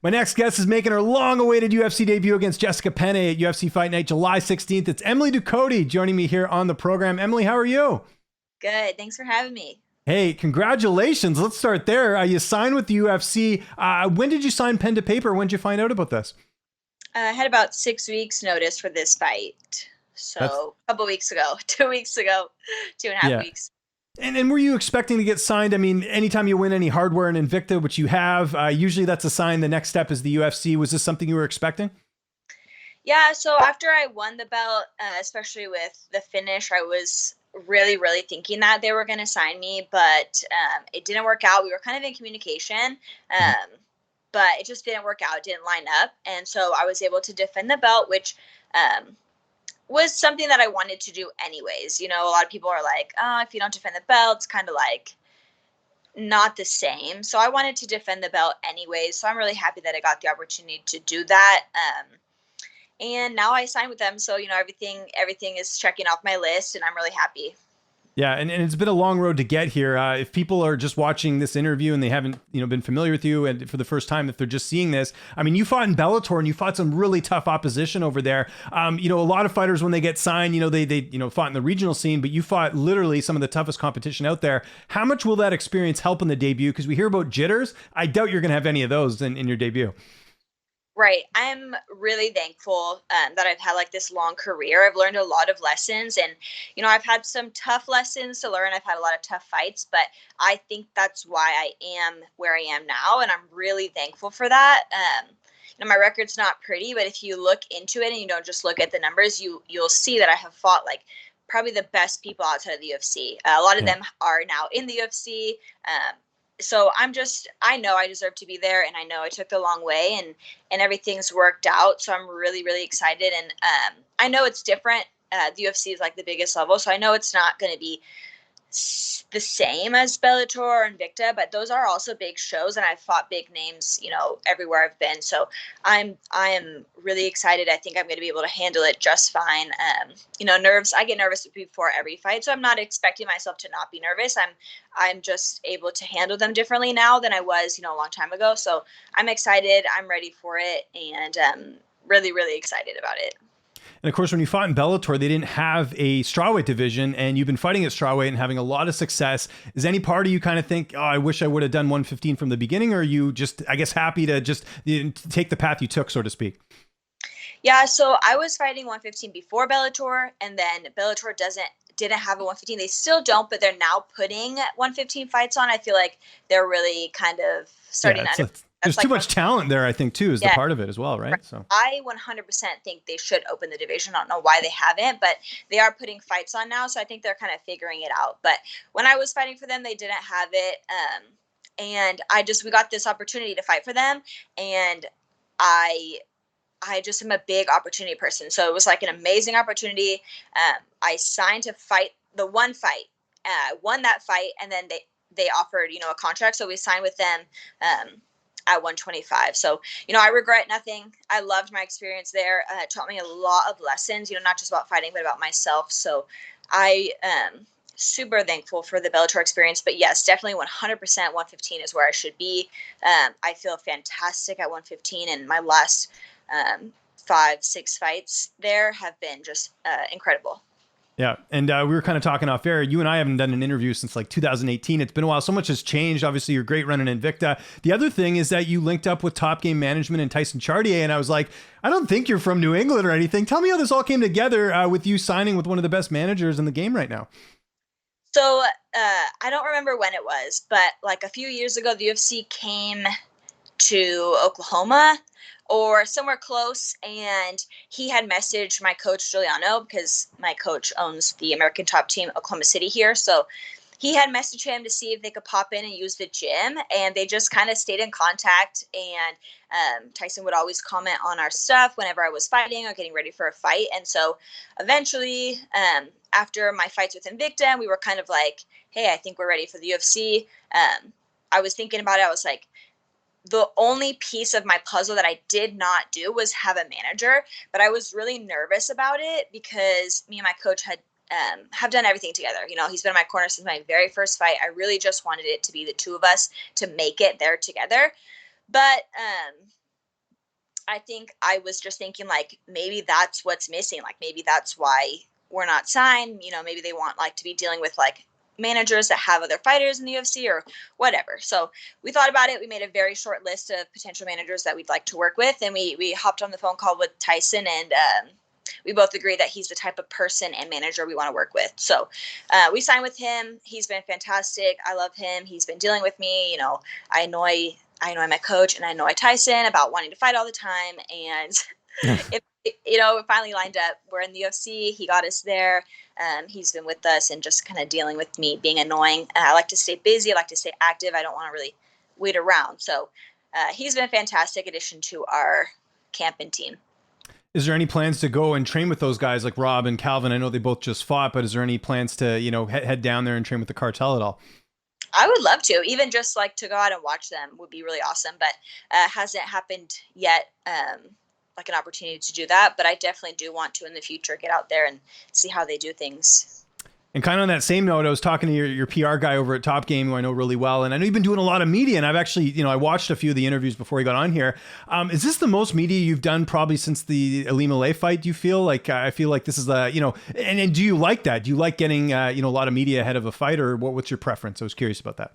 My next guest is making her long-awaited UFC debut against Jessica Penne at UFC Fight Night, July 16th. It's Emily Ducote joining me here on the program. Emily, how are you? Good. Thanks for having me. Hey, congratulations. Let's start there. You signed with the UFC. When did you sign pen to paper? When did you find out about this? I had about 6 weeks notice for this fight. That's So a couple weeks ago, 2 weeks ago, 2.5 yeah. weeks. And were you expecting to get signed? I mean, anytime you win any hardware in Invicta, which you have, usually that's a sign the next step is the UFC. Was this something you were expecting? Yeah, so after I won the belt, especially with the finish, I was really thinking that they were going to sign me, but it didn't work out. We were kind of in communication, but it just didn't work out. It didn't line up. And so I was able to defend the belt, which was something that I wanted to do anyways. You know, a lot of people are like, oh, if you don't defend the belt, it's kind of like not the same. So I wanted to defend the belt anyways. So I'm really happy that I got the opportunity to do that. And now I signed with them. So, you know, everything is checking off my list and I'm really happy. Yeah, and it's been a long road to get here. If people are just watching this interview and they haven't, been familiar with you, and for the first time, if they're just seeing this, I mean, you fought in Bellator and you fought some really tough opposition over there. A lot of fighters when they get signed, they fought in the regional scene, but you fought literally some of the toughest competition out there. How much will that experience help in the debut? Because we hear about jitters. I doubt you're going to have any of those in your debut. Right. I'm really thankful that I've had like this long career. I've learned a lot of lessons and, I've had some tough lessons to learn. I've had a lot of tough fights, but I think that's why I am where I am now. And I'm really thankful for that. My record's not pretty, but if you look into it and you don't just look at the numbers, you'll see that I have fought like probably the best people outside of the UFC. A lot of them are now in the UFC. So I know I deserve to be there and I know I took the long way and everything's worked out. So I'm really excited. And I know it's different. The UFC is like the biggest level. So I know it's not going to be the same as Bellator or Invicta, but those are also big shows and I've fought big names, everywhere I've been. So I am really excited. I think I'm going to be able to handle it just fine. Nerves, I get nervous before every fight, so I'm not expecting myself to not be nervous. I'm just able to handle them differently now than I was, a long time ago. So I'm excited. I'm ready for it and really excited about it. And of course, when you fought in Bellator, they didn't have a strawweight division, and you've been fighting at strawweight and having a lot of success. Is any part of you kind of think, oh, I wish I would have done 115 from the beginning, or are you just, I guess, happy to just take the path you took, so to speak? Yeah, so I was fighting 115 before Bellator, and then Bellator didn't have a 115. They still don't, but they're now putting 115 fights on. I feel like they're really kind of starting to. There's too much talent there, I think, too, is the part of it as well, right? So I 100% think they should open the division. I don't know why they haven't, but they are putting fights on now, so I think they're kind of figuring it out. But when I was fighting for them, they didn't have it, and we got this opportunity to fight for them, and I just am a big opportunity person. So it was like an amazing opportunity. I signed to fight the one fight, won that fight, and then they offered, a contract. So we signed with them at 125. So, I regret nothing. I loved my experience there. It taught me a lot of lessons, not just about fighting, but about myself. So I am super thankful for the Bellator experience. But yes, definitely 100% 115 is where I should be. I feel fantastic at 115, and my last 5-6 fights there have been just incredible. Yeah. And we were kind of talking off air. You and I haven't done an interview since like 2018. It's been a while. So much has changed. Obviously, you're great running Invicta. The other thing is that you linked up with Top Game Management and Tyson Chartier. And I was like, I don't think you're from New England or anything. Tell me how this all came together with you signing with one of the best managers in the game right now. So I don't remember when it was, but like a few years ago, the UFC came to Oklahoma or somewhere close, and he had messaged my coach Juliana, because my coach owns the American Top Team Oklahoma City here. So he had messaged him to see if they could pop in and use the gym, and they just kind of stayed in contact. And Tyson would always comment on our stuff whenever I was fighting or getting ready for a fight. And so eventually, after my fights with Invicta, we were kind of like, hey, I think we're ready for the UFC. I was thinking about it. I was like, the only piece of my puzzle that I did not do was have a manager, but I was really nervous about it because me and my coach have done everything together. He's been in my corner since my very first fight. I really just wanted it to be the two of us to make it there together. But I think I was just thinking like maybe that's what's missing. Like maybe that's why we're not signed. You know, maybe they want like to be dealing with like managers that have other fighters in the UFC or whatever. So we thought about it. We made a very short list of potential managers that we'd like to work with, and we hopped on the phone call with Tyson, and we both agreed that he's the type of person and manager we want to work with. So we signed with him. He's been fantastic. I love him. He's been dealing with me. You know, I annoy my coach and I annoy Tyson about wanting to fight all the time. And it finally lined up. We're in the UFC. He got us there. He's been with us and just kind of dealing with me being annoying. I like to stay busy. I like to stay active. I don't want to really wait around. So he's been a fantastic addition to our camp and team. Is there any plans to go and train with those guys like Rob and Calvin? I know they both just fought, but is there any plans to, head down there and train with the cartel at all? I would love to, even just like to go out and watch them would be really awesome, but hasn't happened yet. Like an opportunity to do that, but I definitely do want to in the future get out there and see how they do things. And kind of on that same note, I was talking to your PR guy over at Top Game, who I know really well, and I know you've been doing a lot of media, and I've actually, I watched a few of the interviews before he got on here. Is this the most media you've done probably since the Ilima-Lei fight? Do you feel like, I feel like this is and do you like that? Do you like getting, a lot of media ahead of a fight, or what's your preference? I was curious about that.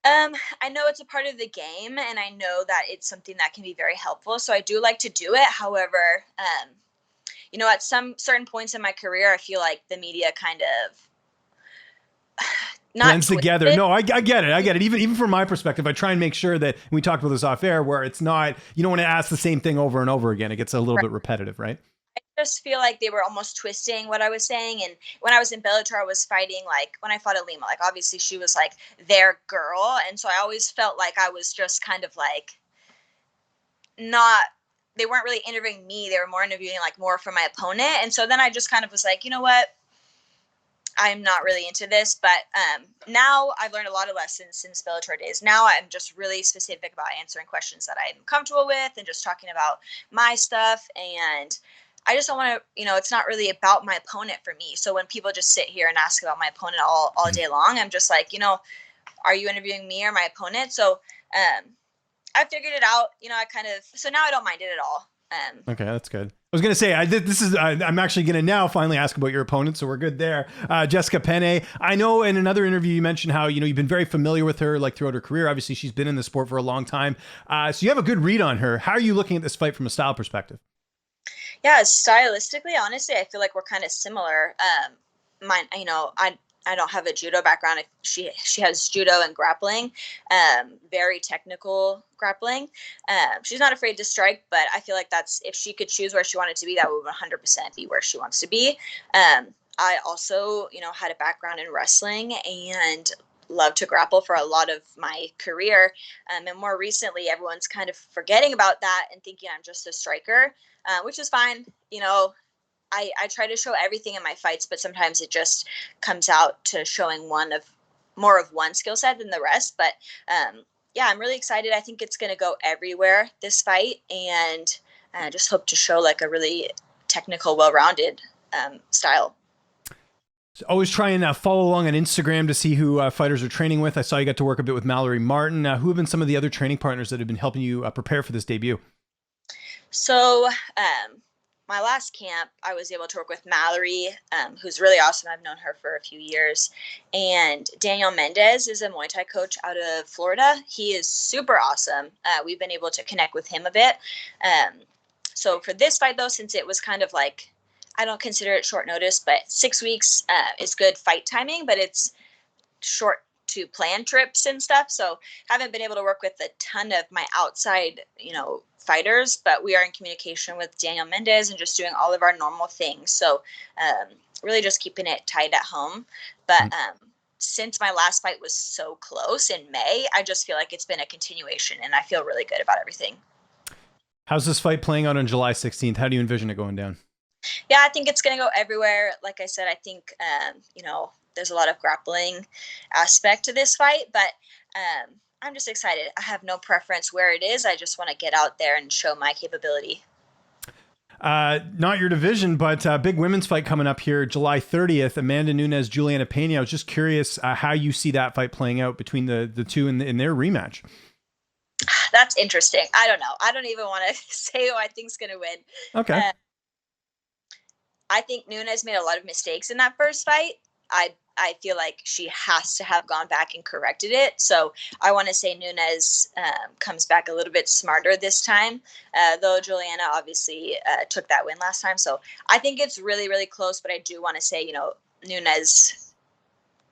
I know it's a part of the game, and I know that it's something that can be very helpful. So I do like to do it. However, at some certain points in my career, I feel like the media kind of blends together. No, I get it. I get it. Even from my perspective, I try and make sure that, and we talked about this off air, where it's not, you don't want to ask the same thing over and over again. It gets a little bit repetitive, right? I just feel like they were almost twisting what I was saying. And when I was in Bellator, I was fighting, like when I fought Ilima, like obviously she was like their girl. And so I always felt like I was just kind of like they weren't really interviewing me. They were more interviewing like more for my opponent. And so then I just kind of was like, you know what? I'm not really into this, but now I've learned a lot of lessons since Bellator days. Now I'm just really specific about answering questions that I'm comfortable with and just talking about my stuff. And I just don't want to, it's not really about my opponent for me. So when people just sit here and ask about my opponent all day long, I'm just like, are you interviewing me or my opponent? So I figured it out, so now I don't mind it at all. Okay, that's good. I was going to say, I'm actually going to now finally ask about your opponent, so we're good there. Jessica Penne, I know in another interview you mentioned how, you've been very familiar with her like throughout her career. Obviously, she's been in the sport for a long time. So you have a good read on her. How are you looking at this fight from a style perspective? Yeah, stylistically, honestly, I feel like we're kind of similar. I don't have a judo background. She has judo and grappling, very technical grappling. She's not afraid to strike, but I feel like that's, if she could choose where she wanted to be, that would 100% be where she wants to be. I also, had a background in wrestling and loved to grapple for a lot of my career. And more recently, everyone's kind of forgetting about that and thinking I'm just a striker, which is fine. I try to show everything in my fights, but sometimes it just comes out to showing more of one skill set than the rest. But I'm really excited. I think it's going to go everywhere, this fight, and I just hope to show like a really technical, well-rounded style. So always try and follow along on Instagram to see who fighters are training with. I saw you got to work a bit with Mallory Martin. Who have been some of the other training partners that have been helping you prepare for this debut? So my last camp, I was able to work with Mallory, who's really awesome. I've known her for a few years. And Daniel Mendez is a Muay Thai coach out of Florida. He is super awesome. We've been able to connect with him a bit. So for this fight, though, since it was kind of like, I don't consider it short notice, but 6 weeks is good fight timing, but it's short to plan trips and stuff. So haven't been able to work with a ton of my outside, fighters, but we are in communication with Daniel Mendez and just doing all of our normal things. So really just keeping it tight at home. But since my last fight was so close in May, I just feel like it's been a continuation and I feel really good about everything. How's this fight playing out on July 16th? How do you envision it going down? Yeah, I think it's going to go everywhere. Like I said, I think, there's a lot of grappling aspect to this fight, but I'm just excited. I have no preference where it is. I just want to get out there and show my capability. Not your division, but big women's fight coming up here, July 30th, Amanda Nunes, Juliana Pena. I was just curious how you see that fight playing out between the two in their rematch. That's interesting. I don't know. I don't even want to say who I think's going to win. Okay. Uh, I think Nunes made a lot of mistakes in that first fight. I feel like she has to have gone back and corrected it. So I want to say Nunes comes back a little bit smarter this time, though Juliana obviously took that win last time. So I think it's really, really close, but I do want to say, Nunes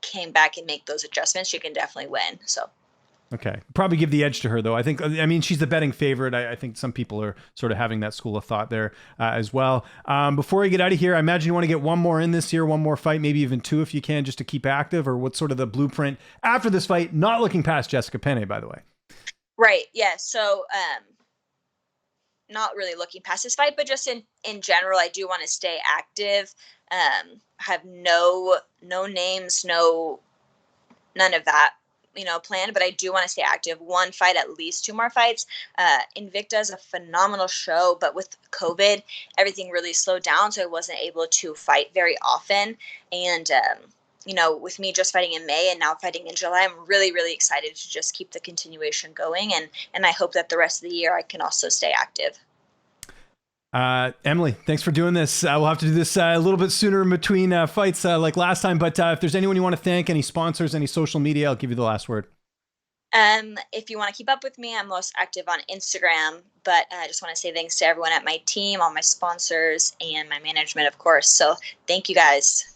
came back and make those adjustments. She can definitely win. So. Okay. Probably give the edge to her, though. I mean, she's the betting favorite. I think some people are sort of having that school of thought there as well. Before we get out of here, I imagine you want to get one more in this year, one more fight, maybe even two if you can, just to keep active, or what's sort of the blueprint after this fight, not looking past Jessica Penne, by the way. Right. Yeah. So, not really looking past this fight, but just in general, I do want to stay active. Have no names, none of that, planned, but I do want to stay active. One fight, at least two more fights. Invicta is a phenomenal show, but with COVID, everything really slowed down, so I wasn't able to fight very often. And, with me just fighting in May and now fighting in July, I'm really, really excited to just keep the continuation going. And I hope that the rest of the year I can also stay active. Emily, thanks for doing this. We'll have to do this a little bit sooner in between fights like last time. But if there's anyone you want to thank, any sponsors, any social media, I'll give you the last word. If you want to keep up with me, I'm most active on Instagram. But I just want to say thanks to everyone at my team, all my sponsors, and my management, of course. So thank you guys.